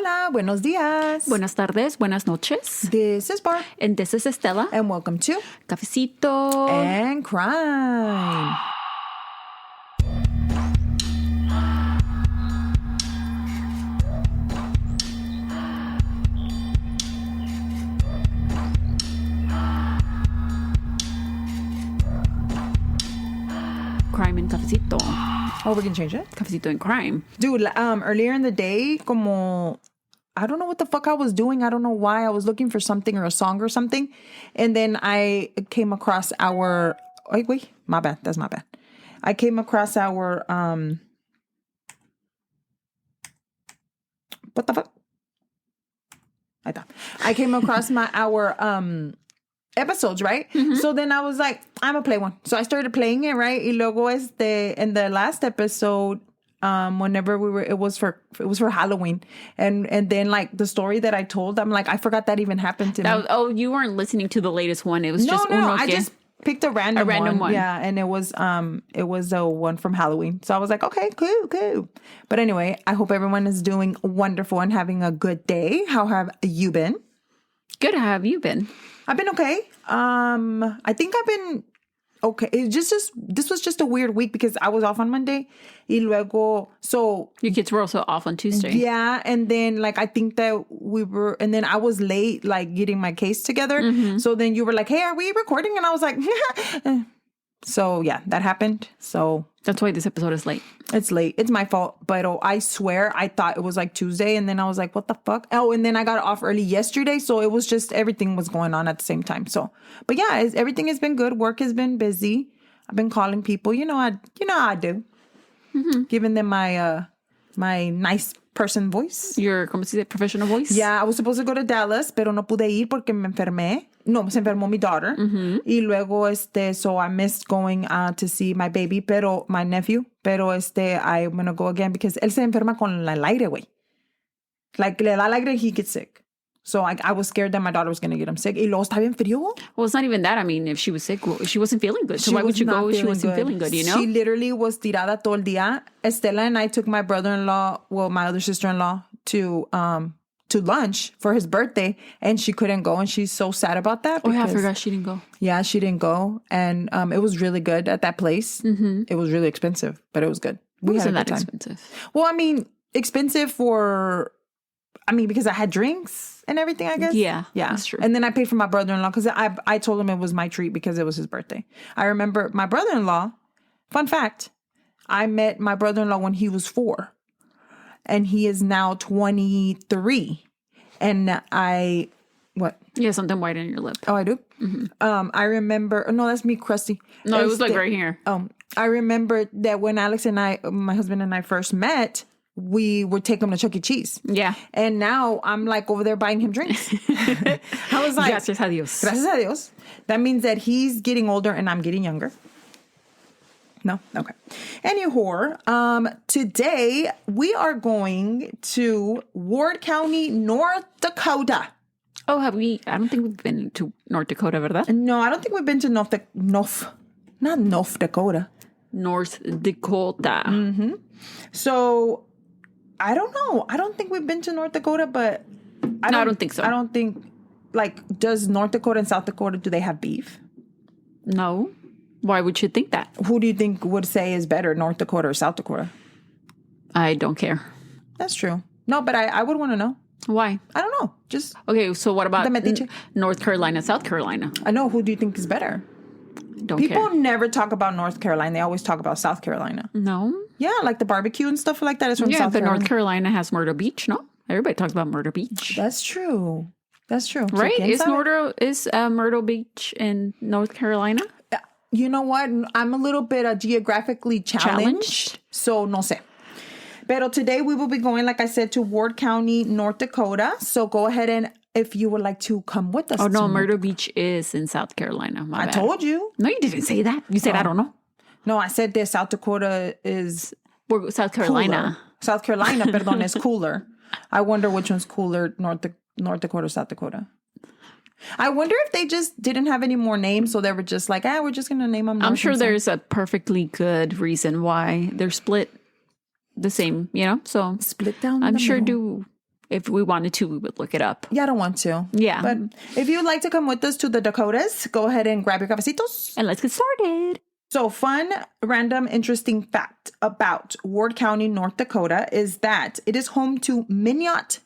Hola, buenos días. Buenas tardes, buenas noches. This is Barb. And this is Estela. And welcome to Cafecito. And Crime. Crime and Cafecito. Oh, we can change it? Cafecito and Crime. Dude, earlier in the day, como... I don't know what the fuck I was doing. I don't know why. I was looking for something or a song or something. And then I came across our... Wait. My bad. That's my bad. I came across our... What the fuck? I came across our episodes, right? Mm-hmm. So then I was like, I'm gonna play one. So I started playing it, right? Y luego in the last episode... whenever it was for Halloween, and then like the story that I told, I'm like, I forgot that even happened to me. You weren't listening to the latest one. It was no, I just picked a random one. Yeah, and it was the one from Halloween. So I was like, okay, cool. But anyway, I hope everyone is doing wonderful and having a good day. How have you been? Good. How have you been? I've been okay. I think I've been okay. This was just a weird week because I was off on Monday. Y luego, so your kids were also off on Tuesday. Yeah, and then like I think that and then I was late like getting my case together. Mm-hmm. So then you were like, "Hey, are we recording?" And I was like, so yeah, that happened. So that's why this episode is late. It's late. It's my fault. But I swear I thought it was like Tuesday, and then I was like, "What the fuck?" Oh, and then I got off early yesterday, so it was just everything was going on at the same time. So, but yeah, everything has been good. Work has been busy. I've been calling people. You know how I do. Mm-hmm. Giving them my nice person voice. Your, ¿cómo se dice? Professional voice? Yeah, I was supposed to go to Dallas, pero no pude ir porque me enfermé. No, se enfermó mi daughter. Mm-hmm. Y luego, so I missed going to see my baby, my nephew. Pero I'm going to go again because él se enferma con el aire, güey. Like, le da el aire, he gets sick. So I was scared that my daughter was going to get him sick. Y luego está bien frío. Well, it's not even that. I mean, if she was sick, she wasn't feeling good. So why would you go if she wasn't feeling good, you know? She literally was tirada todo el día. Estela and I took my brother-in-law, my other sister-in-law, to lunch for his birthday. And she couldn't go. And she's so sad about that. Oh, yeah, I forgot she didn't go. Yeah, she didn't go. And it was really good at that place. Mm-hmm. It was really expensive, but it was good. It wasn't that expensive. Well, I mean, expensive because I had drinks and everything, I guess. Yeah, that's true. And then I paid for my brother-in-law because I told him it was my treat because it was his birthday. I remember my brother-in-law, fun fact, I met my brother-in-law when he was 4. And he is now 23. And what? You have something white on your lip. Oh, I do? Mm-hmm. I remember, no, that's me, crusty. No, it was like right here. I remember that when Alex and my husband and I first met, we would take him to Chuck E. Cheese. Yeah. And now I'm like over there buying him drinks. I was like, Gracias a Dios. Gracias a Dios. That means that he's getting older and I'm getting younger. No? Okay. Anyhow, today we are going to Ward County, North Dakota. Oh, have we? I don't think we've been to North Dakota, ¿verdad? No, I don't think we've been to North Dakota. North Dakota. Mm-hmm. So... I don't know. I don't think we've been to North Dakota, but... I don't think so. I don't think... Like, does North Dakota and South Dakota, do they have beef? No. Why would you think that? Who do you think would say is better, North Dakota or South Dakota? I don't care. That's true. No, but I would want to know. Why? I don't know. Just... Okay, so what about North Carolina, South Carolina? I know. Who do you think is better? People never talk about North Carolina. They always talk about South Carolina. No. Yeah, like the barbecue and stuff like that is from South Carolina. Yeah, but North Carolina has Myrtle Beach, no? Everybody talks about Myrtle Beach. That's true. Right? Is Myrtle Beach in North Carolina? You know what? I'm a little bit geographically challenged. So, no sé. Pero today we will be going, like I said, to Ward County, North Dakota. So go ahead and if you would like to come with us. Oh, no, Myrtle Beach is in South Carolina. My bad. Told you. No, you didn't say that. You said, I don't know. No, I said that South Dakota is... South Carolina. Cooler. South Carolina, perdón, is cooler. I wonder which one's cooler, North Dakota or South Dakota. I wonder if they just didn't have any more names, so they were just like, we're just going to name them. I'm sure there's a perfectly good reason why they're split the same, So split down. I'm sure do if we wanted to, we would look it up. Yeah, I don't want to. Yeah. But if you'd like to come with us to the Dakotas, go ahead and grab your cafecitos. And let's get started. So fun, random, interesting fact about Ward County, North Dakota is that it is home to Minot.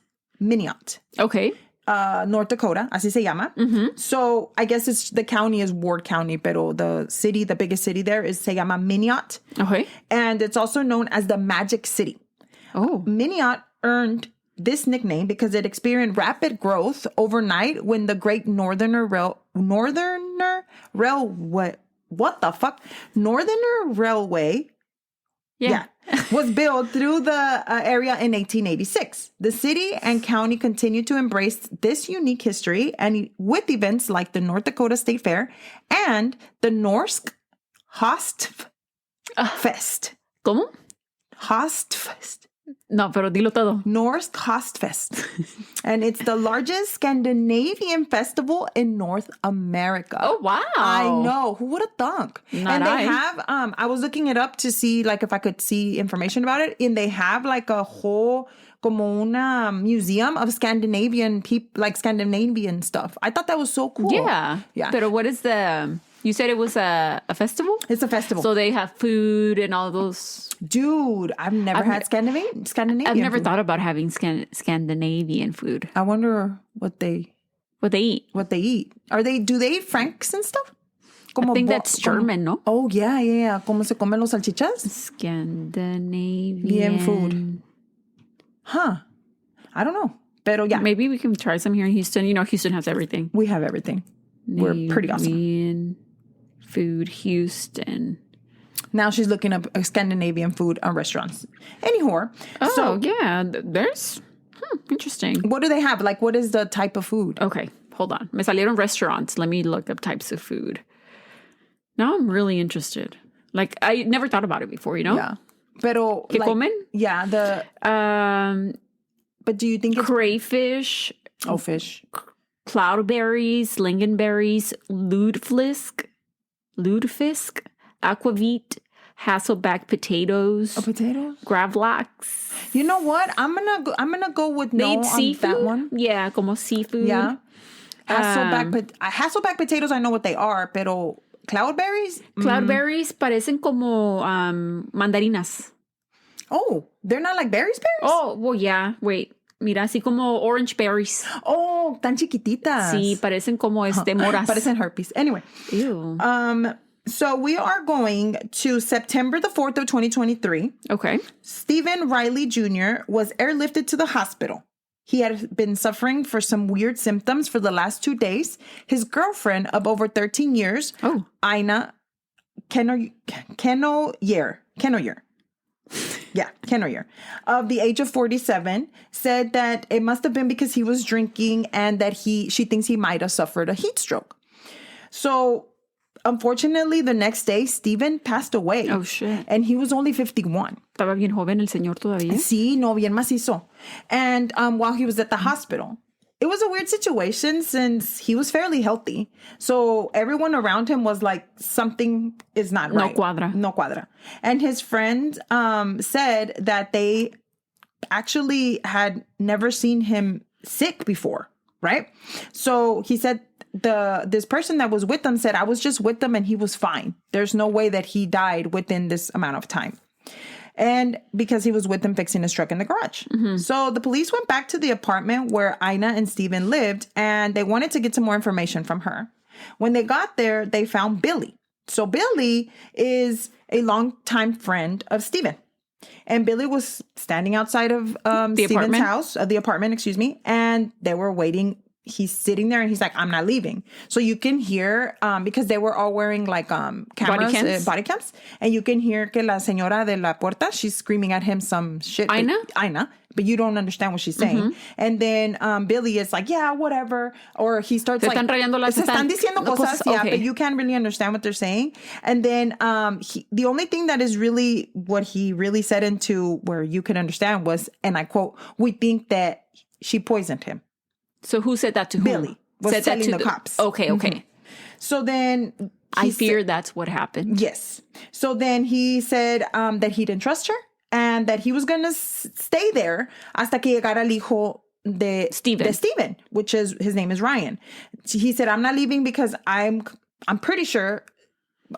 Okay. North Dakota, así se llama. Mm-hmm. So I guess the county is Ward County, pero the city, the biggest city there is se llama Minot. Okay. And it's also known as the Magic City. Oh. Minot earned this nickname because it experienced rapid growth overnight when the Great Northerner Railway Yeah. was built through the area in 1886. The city and county continued to embrace this unique history and with events like the North Dakota State Fair and the Norsk Hostfest. ¿Cómo? Hostfest. No, pero dilo todo. Norsk Hostfest. And it's the largest Scandinavian festival in North America. Oh, wow. I know. Who would have thunk? Not and they I. have, I was looking it up to see like if I could see information about it. And they have like a whole, como una museum of Scandinavian people, like Scandinavian stuff. I thought that was so cool. Yeah. Pero what is you said it was a festival? It's a festival. So they have food and all those. Dude, I've never had Scandinavian I've never food. thought about having Scandinavian food. I wonder what they eat. Do they eat Franks and stuff? I think that's German, no? Oh, yeah. ¿Cómo se comen los salchichas? Scandinavian food. Huh. I don't know. Pero yeah. Maybe we can try some here in Houston. You know, Houston has everything. We have everything. We're pretty awesome. Food, Houston. Now she's looking up Scandinavian food restaurants. Anyhow. Oh, yeah. There's... interesting. What do they have? Like, what is the type of food? Okay, hold on. Me salieron restaurants. Let me look up types of food. Now I'm really interested. Like, I never thought about it before, you know? Yeah. Pero, ¿Qué comen? Yeah, but do you think it's... Crayfish. Oh, fish. Cloudberries, lingonberries, lutefisk, aquavit, Hasselback potatoes. Oh, potatoes? Gravlax. You know what? I'm gonna go with no on seafood? that one. Yeah, como seafood. Yeah. Hasselback potatoes, I know what they are, pero cloudberries? Cloudberries parecen como mandarinas. Oh, they're not like berries? Oh, well, yeah. Wait. Mira, así como orange berries. Oh, tan chiquititas. Sí, parecen como moras. Parecen herpes. Anyway. Ew. So we are going to September the 4th of 2023. Okay. Stephen Riley Jr. was airlifted to the hospital. He had been suffering for some weird symptoms for the last 2 days. His girlfriend of over 13 years, Ina Kenoyer. Yeah, Kenoyer, of the age of 47, said that it must have been because he was drinking and that she thinks he might have suffered a heat stroke. So, unfortunately, the next day, Stephen passed away. Oh, shit. And he was only 51. Estaba bien joven el señor todavía. Sí, no, bien macizo. And while he was at the hospital, it was a weird situation since he was fairly healthy. So everyone around him was like, something is not right. No cuadra. And his friend said that they actually had never seen him sick before, right? So he said this person that was with them said, I was just with them and he was fine. There's no way that he died within this amount of time. And because he was with them fixing his truck in the garage. Mm-hmm. So the police went back to the apartment where Ina and Stephen lived, and they wanted to get some more information from her. When they got there, they found Billy. So Billy is a longtime friend of Stephen. And Billy was standing outside of Stephen's house, the apartment, and they were waiting. He's sitting there and he's like, I'm not leaving. So you can hear, because they were all wearing like cameras, body cams. And you can hear que la señora de la puerta, she's screaming at him some shit. Ina. But you don't understand what she's saying. Mm-hmm. And then Billy is like, yeah, whatever. Or he starts like, se están diciendo cosas, yeah, but you can't really understand what they're saying. And then the only thing that is really what he really said into where you can understand was, and I quote, we think that she poisoned him. So who said that to whom? Billy was said telling that to the cops. Okay. Mm-hmm. So then... I fear that's what happened. Yes. So then he said that he didn't trust her and that he was going to stay there hasta que llegara el hijo Steven, which is, his name is Ryan. He said, I'm not leaving because I'm pretty sure,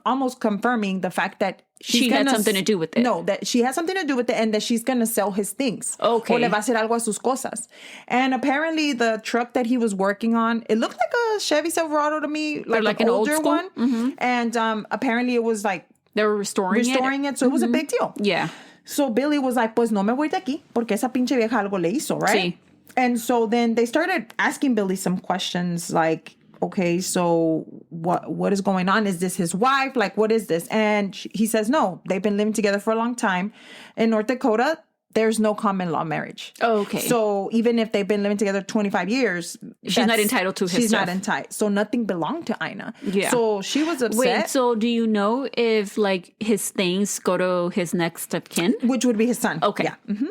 almost confirming the fact that she had something to do with it. No, that she has something to do with it and that she's going to sell his things. Okay. O le va a hacer algo a sus cosas. And apparently the truck that he was working on, it looked like a Chevy Silverado to me, like an older one. Mm-hmm. And apparently it was like... They were restoring it. So it was a big deal. Yeah. So Billy was like, pues no me voy de aquí porque esa pinche vieja algo le hizo, right? Sí. And so then they started asking Billy some questions like, okay, so what is going on? Is this his wife? Like, what is this? And he says, no, they've been living together for a long time. In North Dakota, there's no common law marriage. Oh, okay. So even if they've been living together 25 years, she's not entitled to his She's stuff. not entitled. So nothing belonged to Ina. Yeah. So she was upset. Wait, so do you know if like his things go to his next of kin? Which would be his son. Okay. Yeah. Mm-hmm.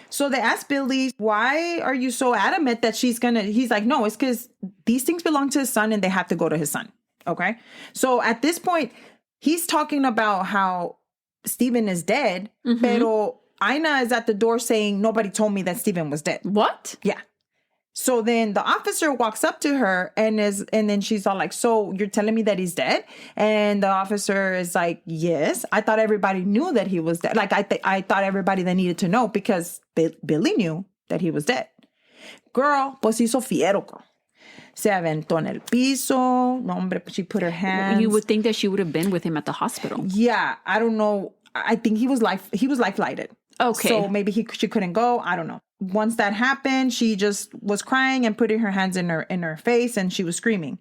So they asked Billy, why are you so adamant that he's like, no, it's because these things belong to his son and they have to go to his son. Okay. So at this point, he's talking about how Steven is dead, pero Ina is at the door saying, nobody told me that Steven was dead. What? Yeah. So then the officer walks up to her and then she's all like, so you're telling me that he's dead? And the officer is like, yes, I thought everybody knew that he was dead. Like I thought everybody that needed to know because Billy knew that he was dead. Girl, pues hizo fiero, girl. Se aventó en el piso. No, hombre, she put her hands. You would think that she would have been with him at the hospital. Yeah, I don't know. I think he was life flighted. Okay. So maybe she couldn't go. I don't know. Once that happened, she just was crying and putting her hands in her face and she was screaming.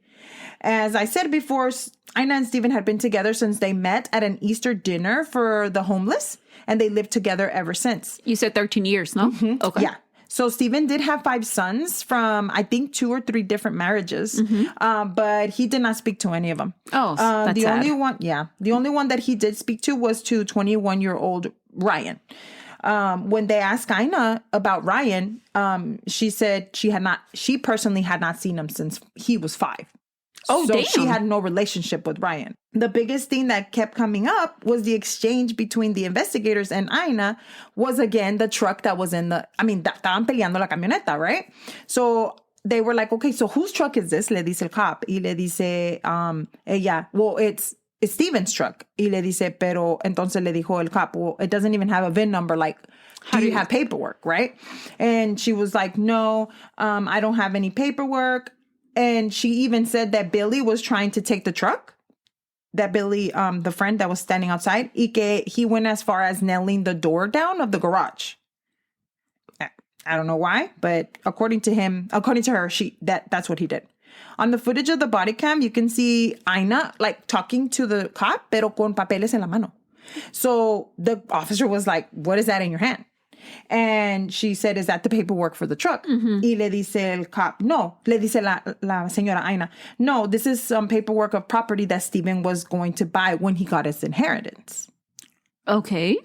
As I said before, Ina and Steven had been together since they met at an Easter dinner for the homeless, and they lived together ever since. You said 13 years, no? Mm-hmm. Okay. Yeah. So Steven did have 5 sons from, I think, 2 or 3 different marriages, but he did not speak to any of them. Oh, that's sad. The only one that he did speak to was to 21-year-old Ryan. When they asked Ina about Ryan, she said she personally had not seen him since he was 5. Oh, so damn. She had no relationship with Ryan. The biggest thing that kept coming up was the exchange between the investigators and Ina was, again, the truck that was estaban peleando la camioneta, right? So they were like, okay, so whose truck is this? Le dice el cop. Y le dice ella, well, it's Steven's truck. Y le dice, pero entonces le dijo el cop, well, it doesn't even have a VIN number. Like, how do you have paperwork, right? And she was like, no, I don't have any paperwork. And she even said that Billy was trying to take the truck. That Billy, the friend that was standing outside, y que he went as far as nailing the door down of the garage. I don't know why, but according to her, that's what he did. On the footage of the body cam, you can see Ina like talking to the cop, pero con papeles en la mano. So the officer was like, what is that in your hand? And she said, is that the paperwork for the truck? Y le dice el cop, no. Le dice la señora Ina, no, this is some paperwork of property that Steven was going to buy when he got his inheritance. Okay.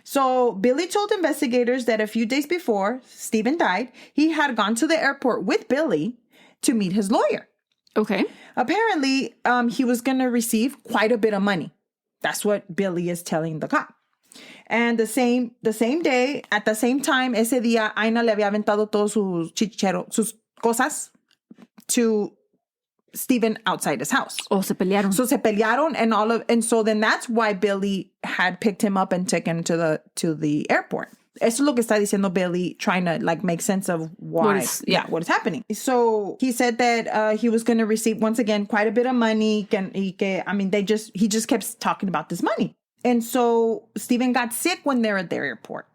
So Billy told investigators that a few days before Steven died, he had gone to the airport with Billy to meet his lawyer. Okay. Apparently, he was going to receive quite a bit of money. That's what Billy is telling the cop. And the same day, at the same time, ese día, Ina le había aventado todos sus cosas to Steven outside his house. Oh, se pelearon. So se pelearon and so then that's why Billy had picked him up and taken him to the airport. Eso es lo que está diciendo Billy, trying to like make sense of what is happening. So he said that he was going to receive once again quite a bit of money. He just kept talking about this money. And so Steven got sick when they were at their airport.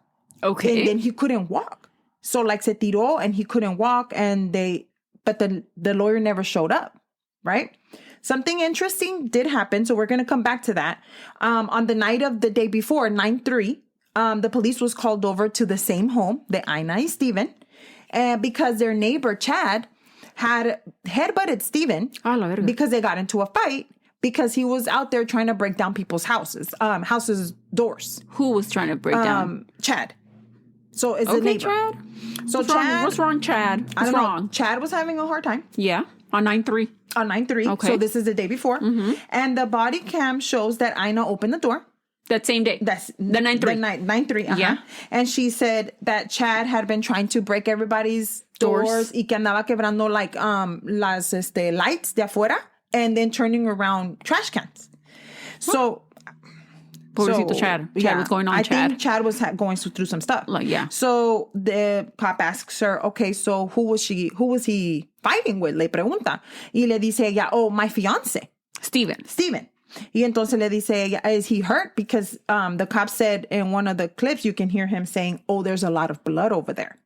Okay. And then he couldn't walk. So like se tiró and he couldn't walk but the lawyer never showed up, right? Something interesting did happen. So we're going to come back to that. On the night of the day before, 9/3, the police was called over to the same home, the Ina and Steven, because their neighbor, Chad, had headbutted Steven because they got into a fight. Because he was out there trying to break down people's houses doors. Who was trying to break down? Chad. So is the neighbor. Chad. So What's wrong, Chad? What's wrong? Chad was having a hard time. Yeah, on 9/3. On 9/3. Okay. So this is the day before. And the body cam shows that Ina opened the door. That same day. That's the 9-3. The 9-3. Yeah. And she said that Chad had been trying to break everybody's doors y que andaba quebrando like las lights de afuera and then turning around trash cans. So Pobrecito Chad. Chad, what's going on, I Chad? think Chad was going through some stuff. Like, yeah. So the cop asks her, okay, so who was he fighting with? Le pregunta. Y le dice ella, oh, my fiance. Steven. Y entonces le dice ella, is he hurt? Because the cop said in one of the clips, you can hear him saying, oh, there's a lot of blood over there.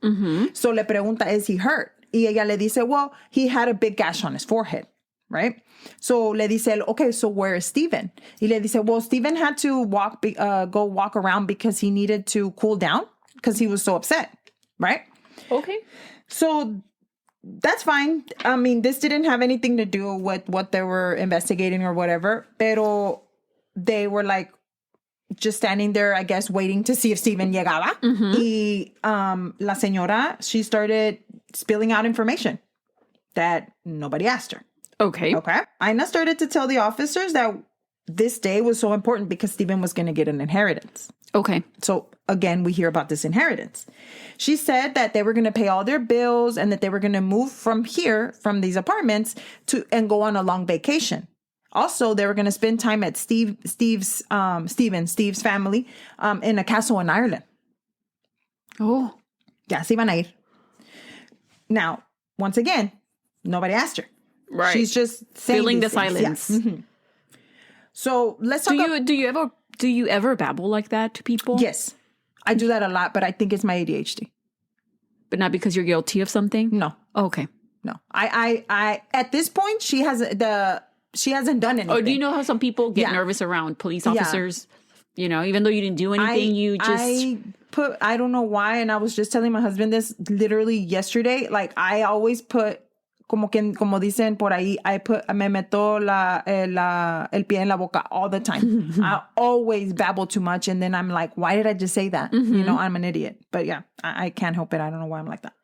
So le pregunta, is he hurt? Y ella le dice, well, he had a big gash on his forehead, right? So le dice, okay, so where is Steven? Y le dice, well, Steven had to go walk around because he needed to cool down because he was so upset, right? Okay. So that's fine. I mean, this didn't have anything to do with what they were investigating or whatever. Pero they were like just standing there, I guess, waiting to see if Steven llegaba. Y la señora, she started spilling out information that nobody asked her. Okay. Ina started to tell the officers that this day was so important because Steven was going to get an inheritance. Okay. So again, we hear about this inheritance. She said that they were going to pay all their bills and that they were going to move from these apartments and go on a long vacation. Also, they were going to spend time at Steve's family in a castle in Ireland. Oh. Ya se iban a ir. Now, once again, nobody asked her. Right. She's just saying filling the things. silence. Yeah. So let's talk about... Do you ever babble like that to people? Yes. I do that a lot, but I think it's my ADHD. But not because you're guilty of something? No. Oh, okay. No. I at this point she hasn't done anything. Oh, do you know how some people get nervous around police officers? Yeah. You know, even though you didn't do anything, I don't know why, and I was just telling my husband this literally yesterday. Like I always put como dicen por ahí, me meto el pie en la boca all the time. I always babble too much, and then I'm like, why did I just say that? You know, I'm an idiot. But yeah, I can't help it. I don't know why I'm like that.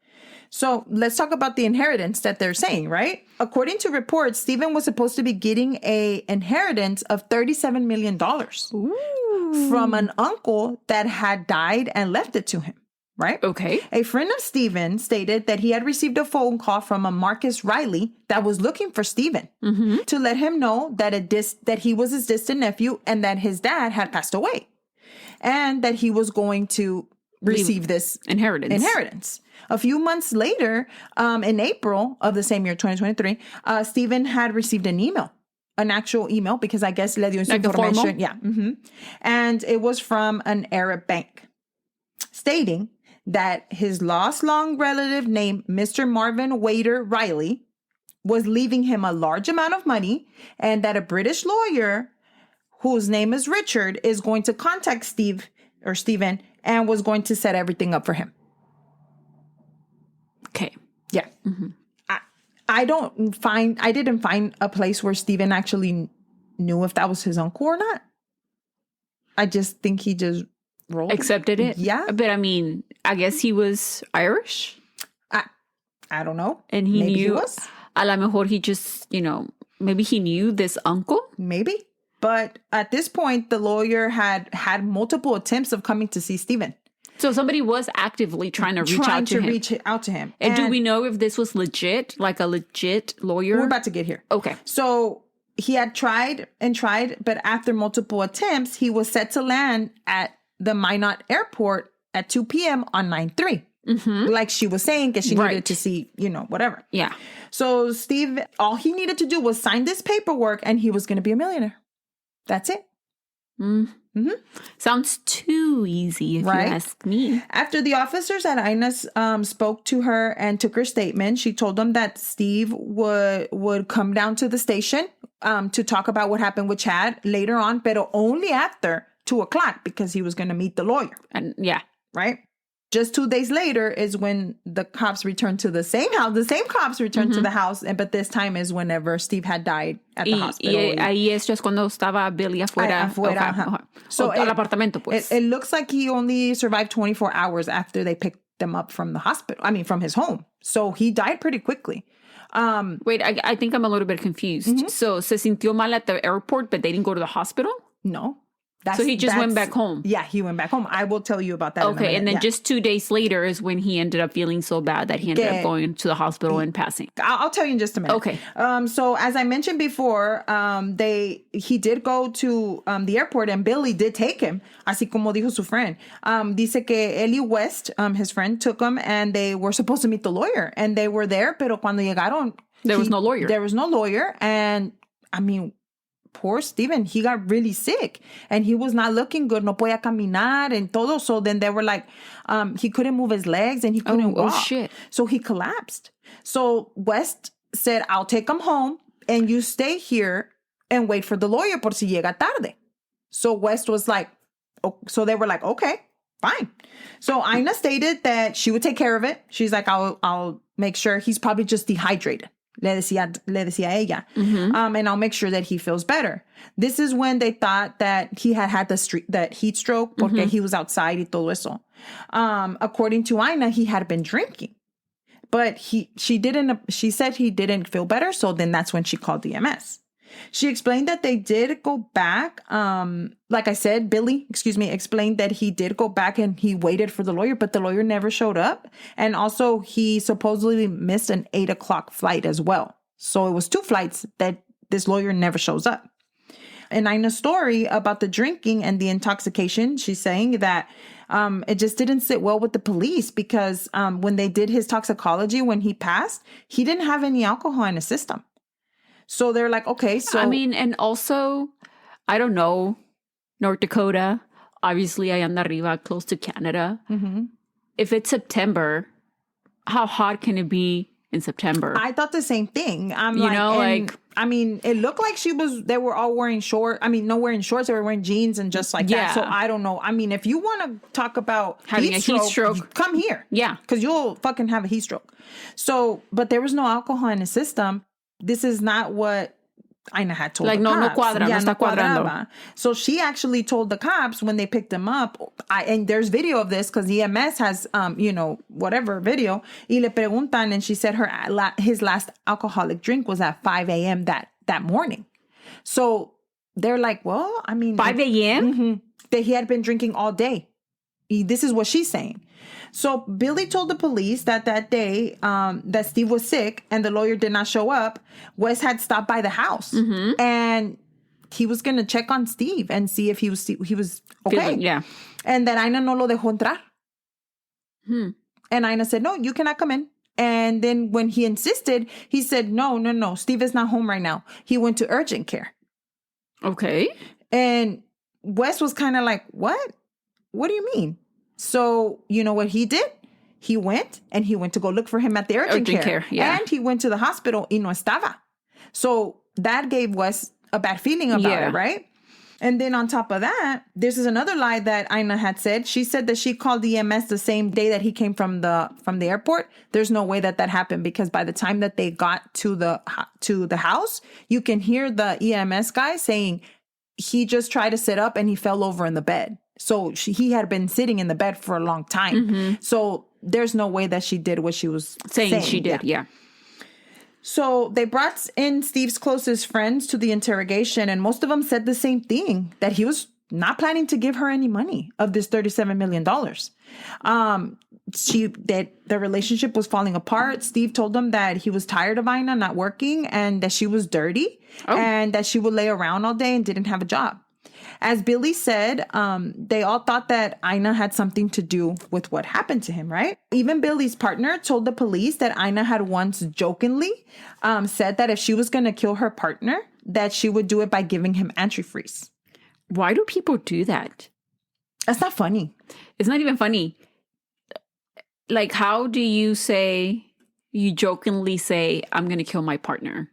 So let's talk about the inheritance that they're saying, right? According to reports, Steven was supposed to be getting an inheritance of $37 million from an uncle that had died and left it to him. Right? Okay. A friend of Steven stated that he had received a phone call from a Marcus Riley that was looking for Steven to let him know that he was his distant nephew and that his dad had passed away and that he was going to receive this inheritance. A few months later, in April of the same year, 2023, Steven had received an actual email, because I guess le dio su information. Yeah. And it was from an Arab bank stating that his long relative named Mr. Marvin Wader Riley was leaving him a large amount of money, and that a British lawyer whose name is Richard is going to contact Steven and was going to set everything up for him. Okay. Yeah. I didn't find a place where Steven actually knew if that was his uncle or not. I just think he just accepted it. Yeah. But I mean, I guess he was Irish. I don't know. And Maybe knew. He was. A lo mejor he just, maybe he knew this uncle. Maybe. But at this point, the lawyer had multiple attempts of coming to see Steven. So somebody was actively trying to reach out to him. And do we know if this was legit, like a legit lawyer? We're about to get here. Okay. So he had tried, but after multiple attempts, he was set to land at the Minot Airport at 2 p.m. on 9/3. Like she was saying, because she needed to see, whatever. Yeah. So Steve, all he needed to do was sign this paperwork and he was going to be a millionaire. That's it. Sounds too easy, if you ask me. After the officers at Ina's spoke to her and took her statement, she told them that Steve would come down to the station to talk about what happened with Chad later on, but only after 2:00 because he was going to meet the lawyer. And yeah. Right? Just 2 days later is when the cops returned to the same house. The same cops returned to the house, but this time is whenever Steve had died at the hospital. Y ahí es just cuando estaba Billy afuera. So al apartamento, pues. It looks like he only survived 24 hours after they picked them up from the hospital. I mean, from his home. So he died pretty quickly. Wait, I think I'm a little bit confused. So se sintió mal at the airport, but they didn't go to the hospital? No. So he just went back home. Yeah, he went back home. I will tell you about that. Okay, and then just 2 days later is when he ended up feeling so bad that he ended up going to the hospital and passing. I'll tell you in just a minute. Okay. So as I mentioned before, he did go to the airport and Billy did take him, así como dijo su friend. Dice que Ellie West, his friend, took him and they were supposed to meet the lawyer and they were there, pero cuando llegaron, there was no lawyer. There was no lawyer, and I mean, poor Steven, he got really sick and he was not looking good. No podía caminar and todo. So then they were like, he couldn't move his legs and he couldn't walk. Oh, shit. So he collapsed. So West said, I'll take him home and you stay here and wait for the lawyer por si llega tarde. So West was like, so they were like, okay, fine. So Ina stated that she would take care of it. She's like, I'll make sure he's probably just dehydrated. Le decía ella. And I'll make sure that he feels better. This is when they thought that he had that heat stroke porque he was outside y todo eso. According to Ina, he had been drinking. But she said he didn't feel better. So then that's when she called the EMS. She explained that they did go back. Like I said, Billy, explained that he did go back and he waited for the lawyer, but the lawyer never showed up. And also he supposedly missed an 8:00 flight as well. So it was 2 flights that this lawyer never shows up. In Ina's story about the drinking and the intoxication, she's saying that it just didn't sit well with the police because when they did his toxicology, when he passed, he didn't have any alcohol in his system. So they're like, okay, so... I mean, and also, I don't know, North Dakota, obviously I anda arriba, close to Canada. If it's September, how hot can it be in September? I thought the same thing. I mean, it looked like they were all wearing shorts. I mean, no wearing shorts, they were wearing jeans and just like that. So I don't know. I mean, if you want to talk about having a heat stroke, come here. Yeah. Because you'll fucking have a heat stroke. So, but there was no alcohol in the system. This is not what Ina had told the cops. No cuadra, no está cuadrando. So she actually told the cops when they picked him up, and there's video of this because EMS has, whatever video, y le preguntan, and she said his last alcoholic drink was at 5 a.m. that morning. So they're like, well, I mean. 5 a.m.? That he had been drinking all day. This is what she's saying. So Billy told the police that day that Steve was sick and the lawyer did not show up. Wes had stopped by the house and he was going to check on Steve and see if he was okay. Yeah. And then Ina no lo dejó entrar. And Ina said, no, you cannot come in. And then when he insisted, he said, no, Steve is not home right now. He went to urgent care. Okay. And Wes was kind of like, what? What do you mean? So, you know what he did? He went to go look for him at the urgent care. Yeah. And he went to the hospital y no estaba. So that gave Wes a bad feeling about it, right? And then on top of that, this is another lie that Ina had said. She said that she called the EMS the same day that he came from the airport. There's no way that happened because by the time that they got to the house, you can hear the EMS guy saying he just tried to sit up and he fell over in the bed. So he had been sitting in the bed for a long time. So there's no way that she did what she was saying she did. Yeah. So they brought in Steve's closest friends to the interrogation, and most of them said the same thing, that he was not planning to give her any money of this $37 million. That the relationship was falling apart. Steve told them that he was tired of Ina not working and that she was dirty and that she would lay around all day and didn't have a job. As Billy said, they all thought that Ina had something to do with what happened to him, right? Even Billy's partner told the police that Ina had once jokingly said that if she was going to kill her partner, that she would do it by giving him antifreeze. Why do people do that? That's not funny. It's not even funny. Like, how do you jokingly say, I'm going to kill my partner?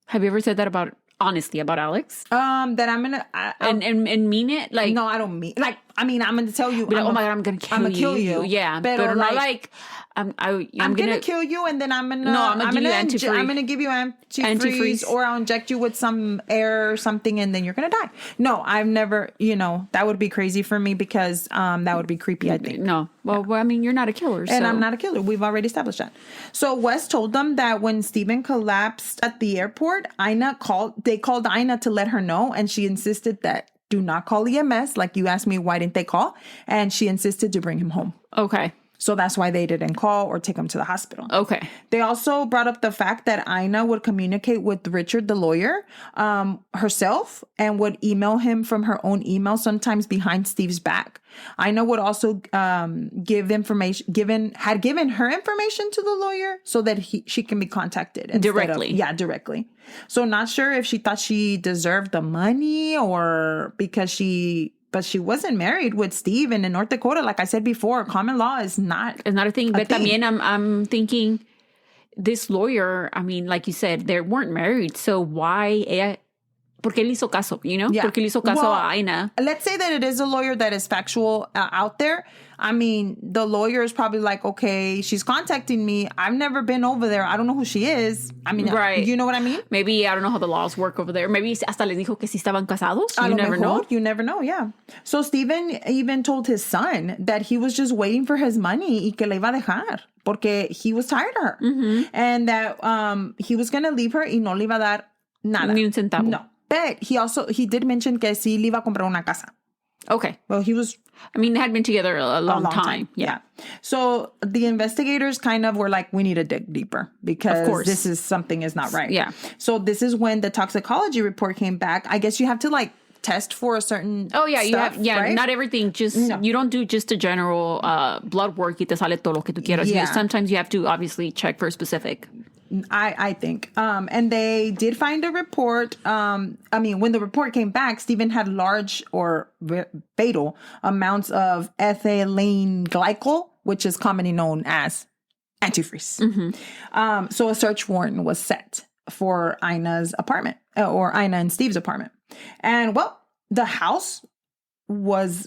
Have you ever said that honestly about Alex? That I'm gonna and mean it? Like, no, I don't mean like. I mean, I'm gonna tell you. Oh my God, I'm gonna kill you. Yeah, but not like I'm gonna kill you, and then I'm gonna give you antifreeze, or I'll inject you with some air or something, and then you're gonna die. No, I've never. That would be crazy for me because that would be creepy. I think. No, well, I mean, you're not a killer, and I'm not a killer. We've already established that. So Wes told them that when Steven collapsed at the airport, they called Ina to let her know, and she insisted that do not call EMS. Like you asked me, why didn't they call? And she insisted to bring him home. Okay. So that's why they didn't call or take him to the hospital. Okay. They also brought up the fact that Ina would communicate with Richard, the lawyer, herself, and would email him from her own email, sometimes behind Steve's back. Ina would also give information, had given her information to the lawyer so that she can be contacted directly. Directly. So not sure if she thought she deserved the money or because but she wasn't married with Steve. And in North Dakota, like I said before, common law is not It's not a thing. But también I'm thinking this lawyer, I mean, like you said, they weren't married. So why ella, ¿por qué le hizo caso? You know? Yeah. ¿Por qué le hizo caso a Ina? Let's say that it is a lawyer that is factual out there. I mean, the lawyer is probably like, okay, she's contacting me. I've never been over there. I don't know who she is. I mean, right. You know what I mean? Maybe, I don't know how the laws work over there. Maybe hasta les dijo que si estaban casados. You never know. You never know, yeah. So Steven even told his son that he was just waiting for his money y que le iba a dejar porque he was tired of her. Mm-hmm. And that he was going to leave her y no le iba a dar nada. Ni un centavo. No. But he did mention que sí le iba a comprar una casa. Okay. Well, he was... I mean, they had been together a long time. Yeah. So the investigators kind of were like, we need to dig deeper because this is something is not right. Yeah. So this is when the toxicology report came back. I guess you have to like test for a certain you have, right? Not everything, just, you don't do just a general blood work y te sale todo lo que tú quieras. Yeah. Sometimes you have to obviously check for specific. I think. And they did find a report. When the report came back, Stephen had large or fatal amounts of ethylene glycol, which is commonly known as antifreeze. Mm-hmm. So a search warrant was set for Ina's apartment or Ina and Steve's apartment. And well, the house was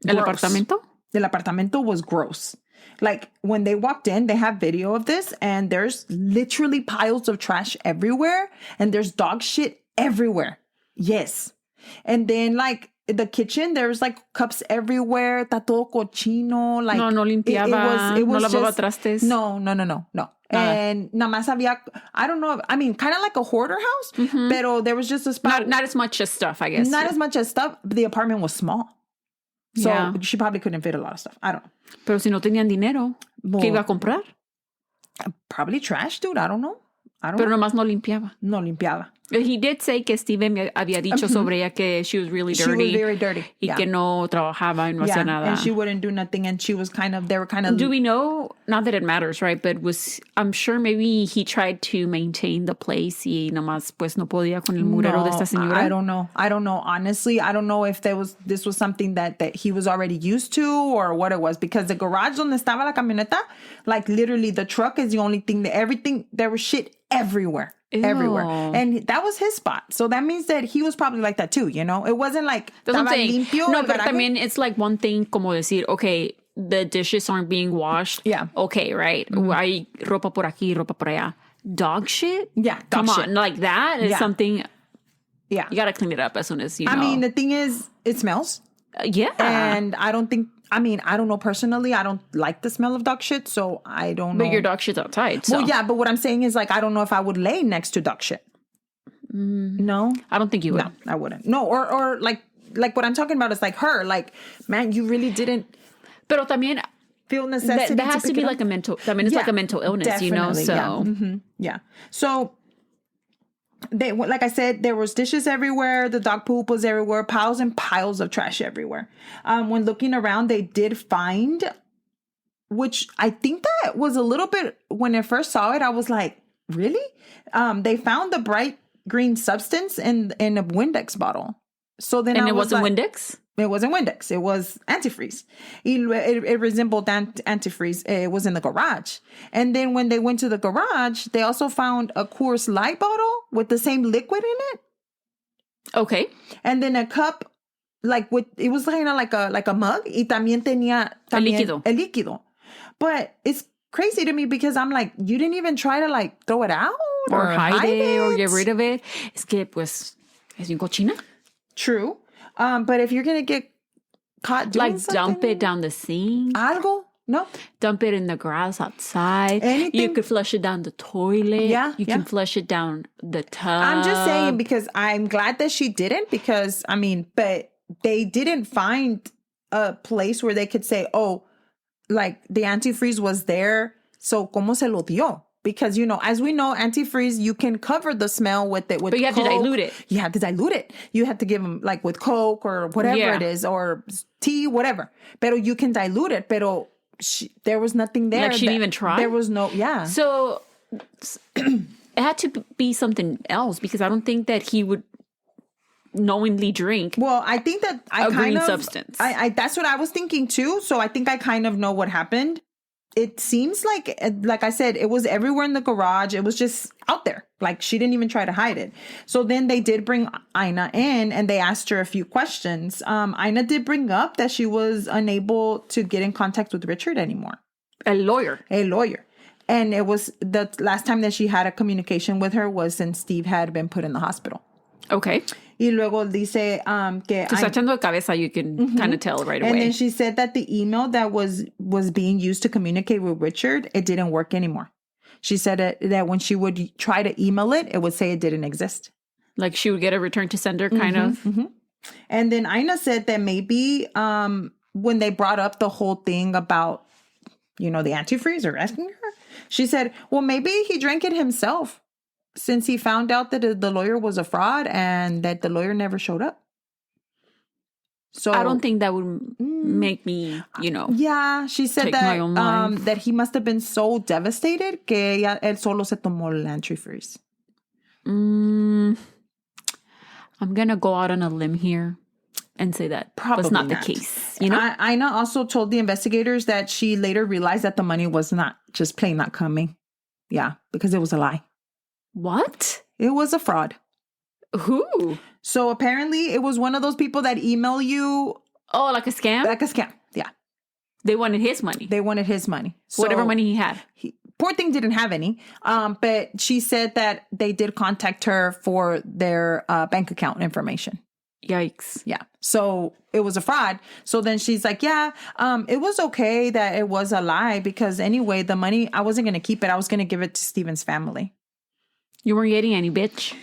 El gross. El apartamento was gross. Like when they walked in, they have video of this and there's literally piles of trash everywhere and there's dog shit everywhere. Yes. And then like the kitchen, there's like cups everywhere. Está todo cochino. Like no limpiaba. It was no lavaba just, trastes. No. And nada más había, I don't know. I mean, kind of like a hoarder house, mm-hmm. Pero there was just a spot. Not as much as stuff, I guess. Not as much as stuff. But the apartment was small. So she probably couldn't fit a lot of stuff. I don't know. Pero si no tenían dinero, ¿qué iba a comprar? Probably trash, dude. I don't know. Pero nomás no limpiaba. No limpiaba. He did say que Steven había dicho sobre ella que she was really dirty. She was very dirty. Y que no trabajaba y no hacía nada. And she wouldn't do nothing. And she was they were kind of... Do we know, not that it matters, right? But I'm sure maybe he tried to maintain the place y nomás pues no podía con el murero de esta señora. I don't know. Honestly, I don't know if this was something that he was already used to or what it was. Because the garage donde estaba la camioneta, like literally the truck is the only thing there was shit everywhere. Ew. Everywhere. And that was his spot. So that means that he was probably like that too, you know? It wasn't like... That's what I'm saying. No, but I mean, it's like one thing como decir, okay, the dishes aren't being washed. Yeah. Okay, right? Mm-hmm. Hay ropa por aquí, ropa por allá. Dog shit? Yeah, Come on. Like that is something... Yeah. You got to clean it up as soon as you know. I mean, the thing is, it smells. Yeah. And I don't know personally. I don't like the smell of dog shit, so I don't know. But your dog shit's outside, so. Well, yeah, but what I'm saying is, like, I don't know if I would lay next to dog shit. No? I don't think you would. No, I wouldn't. No, or like what I'm talking about is like her. Like, man, you really didn't Pero también feel necessity that has to be like a mental, I mean, it's like a mental illness, you know, so. Yeah. Mm-hmm. Yeah. So... like I said, there was dishes everywhere. The dog poop was everywhere. Piles and piles of trash everywhere. When looking around, they did find, which I think that was a little bit, when I first saw it, I was like, really? They found the bright green substance in a Windex bottle. So then it wasn't Windex? It wasn't Windex. It was antifreeze. It resembled antifreeze. It was in the garage. And then when they went to the garage, they also found a Coors Light bottle with the same liquid in it. Okay. And then a cup, it was kind of like a mug. Y también tenía el líquido. El líquido. But it's crazy to me because I'm like, you didn't even try to like throw it out or hide it or get rid of it. Es que pues es bien cochina. True. But if you're going to get caught doing something, dump it down the sink. Algo. No. Dump it in the grass outside. Anything. You could flush it down the toilet. Yeah, You can flush it down the tub. I'm just saying because I'm glad that she didn't because, I mean, but they didn't find a place where they could say, oh, like the antifreeze was there, so ¿cómo se lo dio? Because, you know, as we know, antifreeze, you can cover the smell with it. But you have Coke. to dilute it. You have to dilute it. You have to give them like with Coke or whatever it is, or tea, whatever. Pero you can dilute it, pero there was nothing there. Like she didn't even try? There was no, So it had to be something else because I don't think that he would knowingly drink. Well, I think that a green substance. I that's what I was thinking too. So I think I kind of know what happened. It seems like I said, it was everywhere in the garage. It was just out there. Like she didn't even try to hide it. So then they did bring Ina in and they asked her a few questions. Ina did bring up that she was unable to get in contact with Richard anymore. A lawyer. And it was the last time that she had a communication with her was since Steve had been put in the hospital. Okay. Y luego dice que... Está echando de cabeza, you can kind of tell right away. And then she said that the email that was being used to communicate with Richard, it didn't work anymore. She said that when she would try to email it, it would say it didn't exist. Like she would get a return to sender kind of. Mm-hmm. And then Ina said that maybe when they brought up the whole thing about, you know, the antifreeze or asking her, she said, well, maybe he drank it himself. Since he found out that the lawyer was a fraud and that the lawyer never showed up. So I don't think that would make me, you know. Yeah, she said that he must have been so devastated que él solo se tomó el antifreeze. I'm going to go out on a limb here and say that was not the case. You know? Ina also told the investigators that she later realized that the money was not just plain not coming. Yeah, because it was a lie. What? It was a fraud. Who? So apparently it was one of those people that email you. Oh, like a scam? Like a scam, yeah. They wanted his money. So whatever money he had. Poor thing didn't have any. But she said that they did contact her for their bank account information. Yikes. Yeah. So it was a fraud. So then she's like, it was okay that it was a lie because anyway, the money, I wasn't going to keep it. I was going to give it to Steven's family. You weren't getting any, bitch.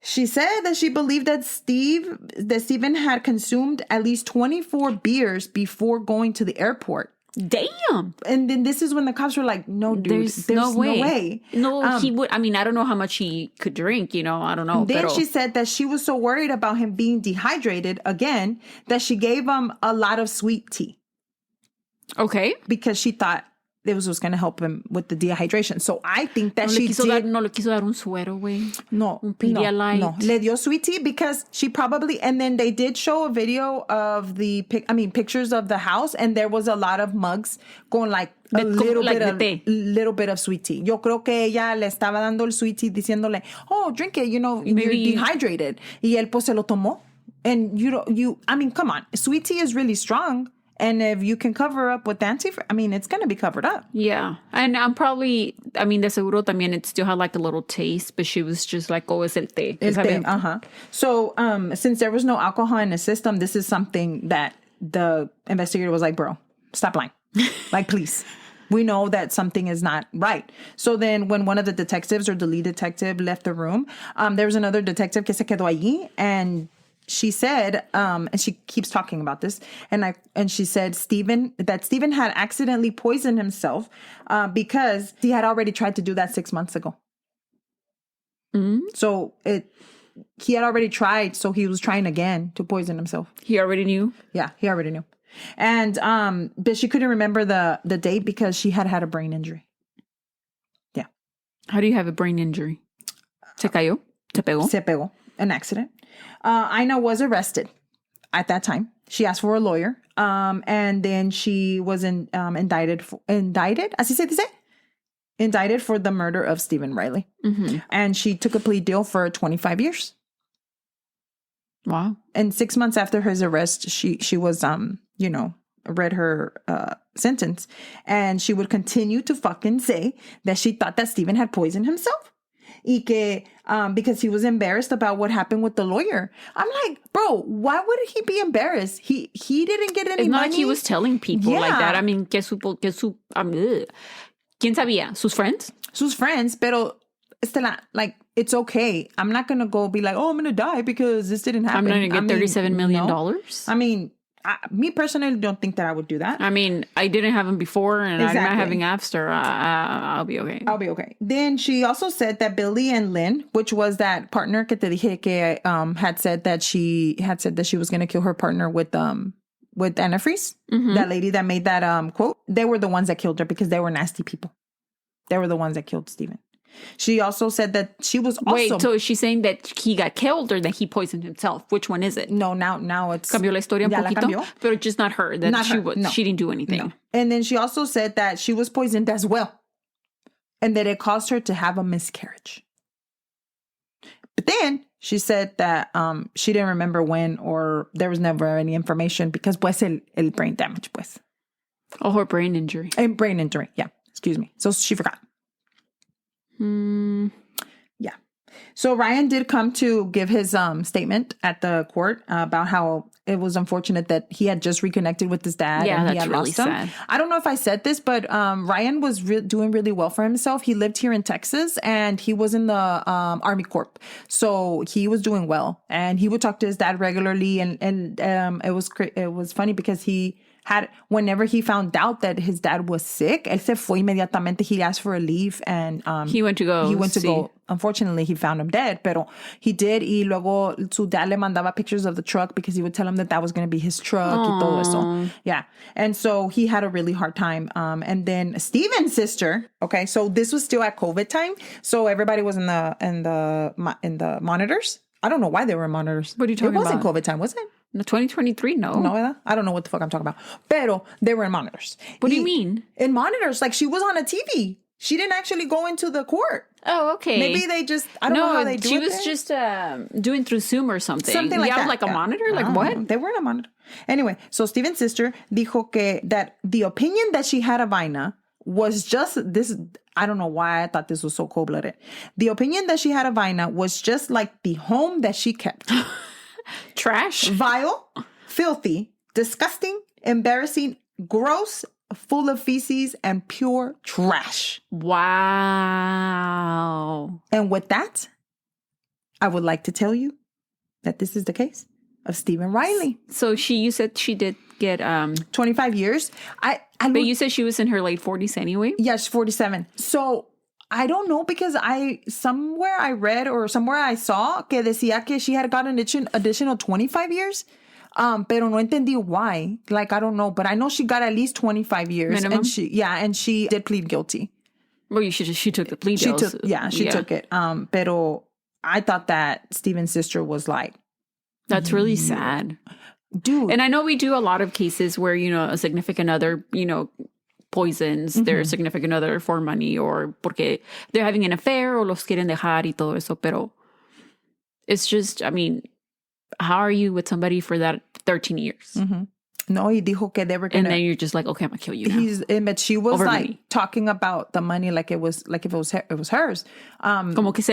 She said that she believed that Steven had consumed at least 24 beers before going to the airport. Damn. And then this is when the cops were like, no, dude, there's no way. No, he would. I mean, I don't know how much he could drink, you know, I don't know. Then she said that she was so worried about him being dehydrated again that she gave him a lot of sweet tea. Okay. Because she thought it was going to help him with the dehydration. So I think that she did... No le quiso dar un suero, güey. No. Un Pedialyte. No. Le dio sweet tea because she probably... And then they did show a video of pictures of the house. And there was a lot of mugs con like a little bit of sweet tea. Yo creo que ella le estaba dando el sweet tea diciéndole, oh, drink it, you know, you're dehydrated. Y él pues se lo tomó. And come on. Sweet tea is really strong. And if you can cover up with antifreeze, it's going to be covered up. Yeah. And I'm probably, de seguro también it still had like a little taste, but she was just like, oh, es el té. So, since there was no alcohol in the system, this is something that the investigator was like, bro, stop lying. Like, please. We know that something is not right. So then when one of the detectives or the lead detective left the room, there was another detective que se quedó allí and she said, and she keeps talking about this, and she said Steven had accidentally poisoned himself because he had already tried to do that 6 months ago. Mm-hmm. So he had already tried, so he was trying again to poison himself. He already knew? Yeah, he already knew. And but she couldn't remember the date because she had a brain injury. Yeah. How do you have a brain injury? Se cayó? Se pegó? Se pegó. An accident. Ina was arrested at that time. She asked for a lawyer. And then she was indicted. Así se dice? Indicted for the murder of Stephen Riley. Mm-hmm. And she took a plea deal for 25 years. Wow. And 6 months after his arrest, she was, read her sentence. And she would continue to fucking say that she thought that Stephen had poisoned himself. Y que, because he was embarrassed about what happened with the lawyer. I'm like, bro, why would he be embarrassed? He didn't get any It's not money. like he was telling people like that. Yeah. I mean, ugh. ¿Quién sabía? ¿Sus friends? Sus friends, pero Estela, like, it's okay. I'm not going to go be like, oh, I'm going to die because this didn't happen. I'm not going to get $37 million. No. I mean, me personally don't think that I would do that. I mean, I didn't have him before and I'm not having after. I'll be okay. I'll be okay. Then she also said that Billy and Lynn, which was that partner que te dije que had said that she was going to kill her partner with antifreeze, that lady that made that quote, they were the ones that killed her because they were nasty people. They were the ones that killed Steven. She also said that she was also... Wait, so is she saying that he got killed or that he poisoned himself? Which one is it? No, now it's... Cambió la historia un poquito? Cambió. But just not her. That not she her, was, no. She didn't do anything. No. And then she also said that she was poisoned as well. And that it caused her to have a miscarriage. But then she said that she didn't remember when or there was never any information because pues el brain damage pues. Oh, her brain injury. And brain injury, yeah. Excuse me. So she forgot. Yeah. So Ryan did come to give his statement at the court about how it was unfortunate that he had just reconnected with his dad. Yeah, and he that's had really lost him. sad. I don't know if I said this, but Ryan was doing really well for himself. He lived here in Texas and he was in the Army Corp. So he was doing well and he would talk to his dad regularly. And it was funny because whenever he found out that his dad was sick, él se fue inmediatamente. He asked for a leave and he went to go. Unfortunately, he found him dead, pero he did. Y luego su dad le mandaba pictures of the truck because he would tell him that was going to be his truck y todo eso. Yeah. And so he had a really hard time. And then Steven's sister, okay, so this was still at COVID time. So everybody was in the monitors. I don't know why they were in monitors. What are you talking about? It wasn't COVID time, was it? No, 2023, no. No, ¿verdad? I don't know what the fuck I'm talking about. Pero they were in monitors. What do you mean? In monitors, like she was on a TV. She didn't actually go into the court. Oh, okay. Maybe they just, I don't know how they do it. She was just doing through Zoom or something. Something like that. Like a monitor? Like what? Know. They were in a monitor. Anyway, so Steven's sister dijo that the opinion that she had of Ina was just this. I don't know why I thought this was so cold-blooded. The opinion that she had of Ina was just like the home that she kept. Trash. Vile, filthy, disgusting, embarrassing, gross, full of feces, and pure trash. Wow. And with that, I would like to tell you that this is the case of Stephen Riley. So you said she did get 25 years. But you said she was in her late 40s anyway? Yeah, she's 47. So I don't know because somewhere I read or somewhere I saw que decía que she had gotten an additional 25 years. Pero no entendí why. Like, I don't know. But I know she got at least 25 years. Minimum? And she did plead guilty. Well, she took the plea deal. She took it. Pero I thought that Steven's sister was like... That's really sad. Dude. And I know we do a lot of cases where, a significant other, poisons their significant other for money or porque they're having an affair or los quieren dejar y todo eso. Pero it's just, I mean... How are you with somebody for that 13 years? Mm-hmm. No, he dijo que they were gonna... And then you're just like, okay, I'm gonna kill you now. But she was over like money. Talking about the money like if it was hers. Como que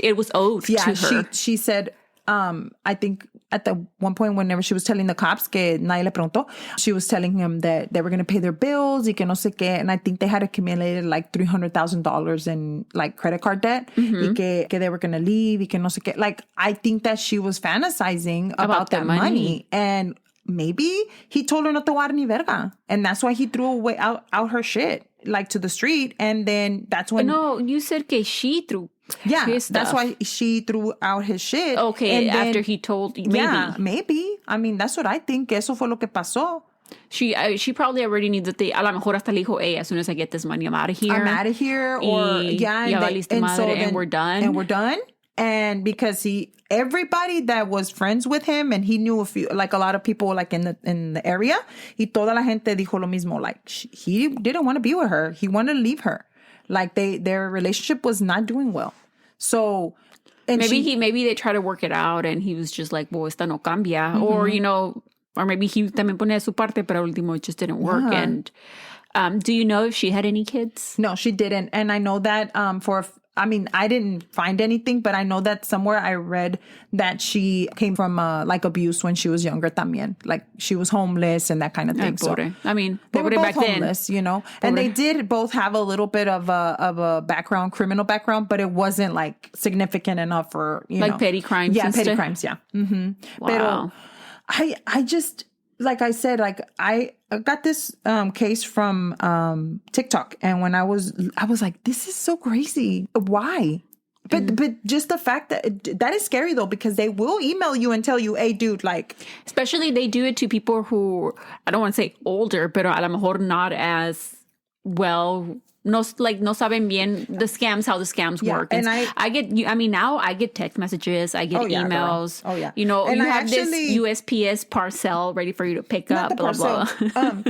it was owed to her. She said, I think at the one point whenever she was telling the cops que nadie le preguntó, she was telling him that they were going to pay their bills y que no sé qué. And I think they had accumulated like $300,000 in like credit card debt y que they were going to leave y que no sé qué. Like, I think that she was fantasizing about that money. And maybe he told her no te voy a dar ni verga. And that's why he threw away out her shit, like to the street. And then that's when... No, you said que she threw... Yeah, that's why she threw out his shit. Okay, and after he told... Maybe. Yeah, maybe. I mean, that's what I think. Eso fue lo que pasó. She probably already needs that. A lo mejor hasta le dijo, hey, as soon as I get this money, I'm out of here. I'm out of here. Or, and we're done. And we're done. And because everybody that was friends with him, and he knew a lot of people like in the area, y toda la gente dijo lo mismo. Like, he didn't want to be with her. He wanted to leave her. Like their relationship was not doing well. So maybe they try to work it out and he was just like, well, esta no cambia. Mm-hmm. Or maybe he también pone de su parte, pero último it just didn't work. Yeah. And do you know if she had any kids? No, she didn't. And I know that for I mean, I didn't find anything, but I know that somewhere I read that she came from like abuse when she was younger también. Like she was homeless and that kind of thing. So I mean, they were both back homeless, you know, and they did both have a little bit of a background, criminal background, but it wasn't like significant enough for, you know. Like petty crimes. Yeah, petty crimes. Yeah. Mm-hmm. Wow. Pero I just, like I said, like I got this case from TikTok, and when I was like, this is so crazy. Why? But just the fact that is scary though, because they will email you and tell you, hey, dude, like. Especially they do it to people who, I don't want to say older, pero a lo mejor not as well. No saben bien the scams, how the scams work. And I get, I mean, now I get text messages, I get emails. Girl. Oh, yeah. You know, and you I have actually, this USPS parcel ready for you to pick up, blah, blah.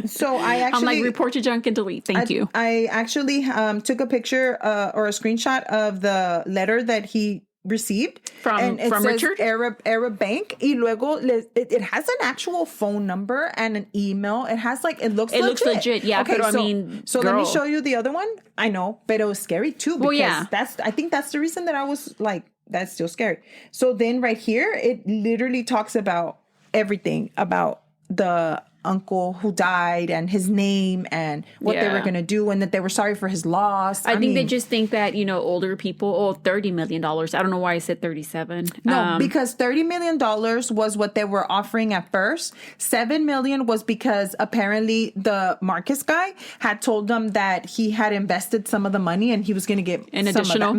So I actually. I'm like, report to junk and delete. Thank you. I actually took a picture or a screenshot of the letter that he received from Richard Arab Bank, y luego it has an actual phone number and an email. It has like it looks legit. Yeah. Okay, but so, I mean, so girl. let me show you the other one. I know, but it was scary too, because I think that's the reason that I was like, that's still scary. So then right here, it literally talks about everything about the uncle who died and his name and what they were going to do, and that they were sorry for his loss. I think they just think that, you know, older people, $30 million. I don't know why I said 37. No, because $30 million was what they were offering at first. $7 million was because apparently the Marcus guy had told them that he had invested some of the money and he was going to get an additional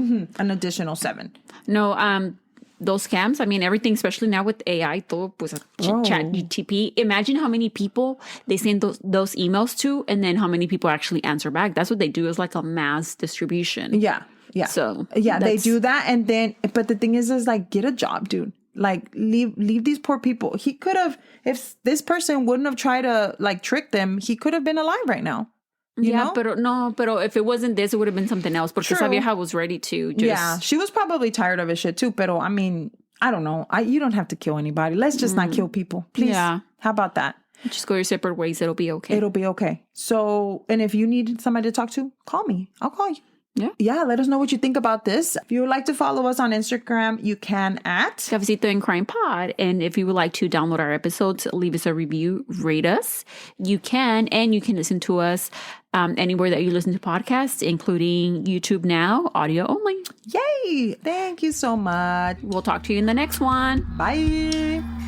$7. No, those scams, I mean, everything, especially now with AI, todo, pues, chat GTP. Imagine how many people they send those emails to, and then how many people actually answer back. That's what they do, is like a mass distribution. Yeah. So they do that, and then, but the thing is like, get a job, dude. Like, leave these poor people. He could have, if this person wouldn't have tried to like trick them, he could have been alive right now. You know? Pero if it wasn't this, it would have been something else. Porque Sabieja was ready to just... Yeah, she was probably tired of his shit too. Pero, I mean, I don't know. You don't have to kill anybody. Let's just not kill people. Please. Yeah. How about that? Just go your separate ways. It'll be okay. It'll be okay. So, and if you need somebody to talk to, call me. I'll call you. Yeah, let us know what you think about this. If you would like to follow us on Instagram, you can at Cafecito and Crime Pod. And if you would like to download our episodes, leave us a review, rate us. You can listen to us anywhere that you listen to podcasts, including YouTube now, audio only. Yay! Thank you so much. We'll talk to you in the next one. Bye.